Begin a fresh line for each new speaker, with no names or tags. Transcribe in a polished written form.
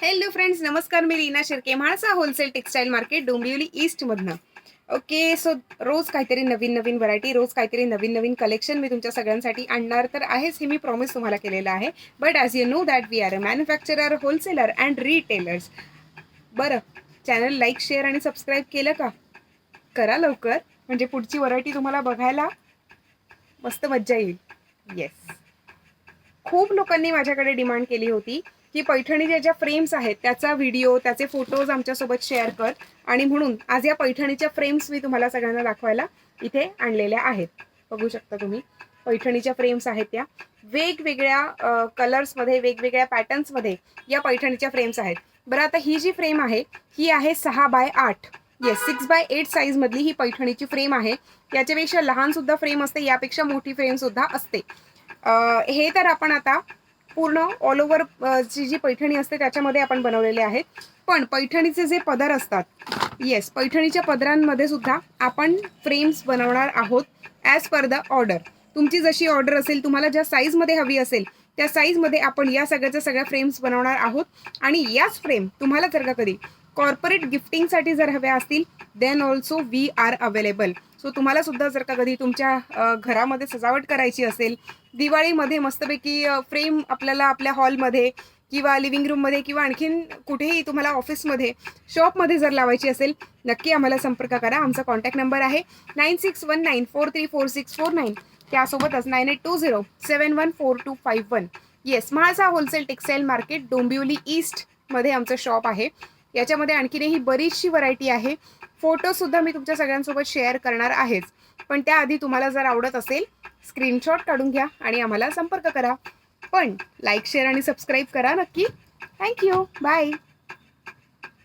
Hello friends, नमस्कार. मी Reena Shirke, Mhalsa wholesale textile market, Dombivli ईस्टमधनं. ओके, सो रोज काहीतरी नवीन व्हरायटी, रोज काहीतरी नवीन कलेक्शन मी तुमच्या सगळ्यांसाठी आणणार तर आहेच, हे मी प्रॉमिस तुम्हाला केलेलं आहे. But as you know that we are a manufacturer, wholesaler and retailers. बरं, चॅनल लाईक, शेअर आणि सबस्क्राईब केलं का? करा लवकर, म्हणजे पुढची व्हरायटी तुम्हाला बघायला मस्त मज्जा येईल. येस, खूप लोकांनी माझ्याकडे डिमांड केली होती की पैठणीच्या ज्या फ्रेम्स आहेत त्याचा व्हिडिओ, त्याचे फोटोज आमच्यासोबत शेअर कर. आणि म्हणून आज या पैठणीच्या फ्रेम्स मी तुम्हाला सगळ्यांना दाखवायला इथे आणलेल्या आहेत. बघू शकता तुम्ही, पैठणीच्या फ्रेम्स आहेत त्या वेगवेगळ्या कलर्समध्ये, वेगवेगळ्या पॅटर्न्समध्ये या पैठणीच्या फ्रेम्स आहेत. बरं, आता ही जी फ्रेम आहे ही आहे 6x8. येस, 6x8 साईजमधली ही पैठणीची फ्रेम आहे. याच्यापेक्षा लहान सुद्धा फ्रेम असते, यापेक्षा मोठी फ्रेम सुद्धा असते. हे तर आपण आता पूर्ण ऑल ओव्हर ची जी पैठणी असते त्याच्यामध्ये आपण बनवलेले आहेत. पण पैठणीचे जे पदर असतात, येस, पैठणीच्या पदरांमध्ये सुद्धा आपण फ्रेम्स बनवणार आहोत ॲज पर द ऑर्डर. तुमची जशी ऑर्डर असेल, तुम्हाला ज्या साईजमध्ये हवी असेल त्या साईजमध्ये आपण या सगळ्या फ्रेम्स बनवणार आहोत. आणि याच फ्रेम तुम्हाला जर का कधी कॉर्पोरेट गिफ्टिंगसाठी जर हव्या असतील, then also we are available. So तुम्हाला सुद्धा जर का कधी तुमच्या घरामध्ये सजावट करायची असेल, दिवाळीमध्ये मस्तपैकी फ्रेम आपल्याला आपल्या हॉलमध्ये किंवा लिव्हिंग रूममध्ये किंवा आणखीन कुठेही तुम्हाला ऑफिसमध्ये, शॉपमध्ये जर लावायची असेल, नक्की आम्हाला संपर्क करा. आमचा कॉन्टॅक्ट नंबर आहे 9619434649. त्यासोबतच 9820714251. Yes, Mhalsa wholesale textile market, Dombivli ईस्टमध्ये आमचं शॉप आहे. याच्यामध्ये आणखीनही बरीचशी व्हरायटी आहे. फोटोसुद्धा मी तुमच्या सगळ्यांसोबत शेअर करणार आहेच. पण त्याआधी तुम्हाला जर आवडत असेल, स्क्रीनशॉट काढून घ्या आणि आम्हाला संपर्क करा. पण लाईक, शेअर आणि सबस्क्राईब करा नक्की. थँक्यू. बाय.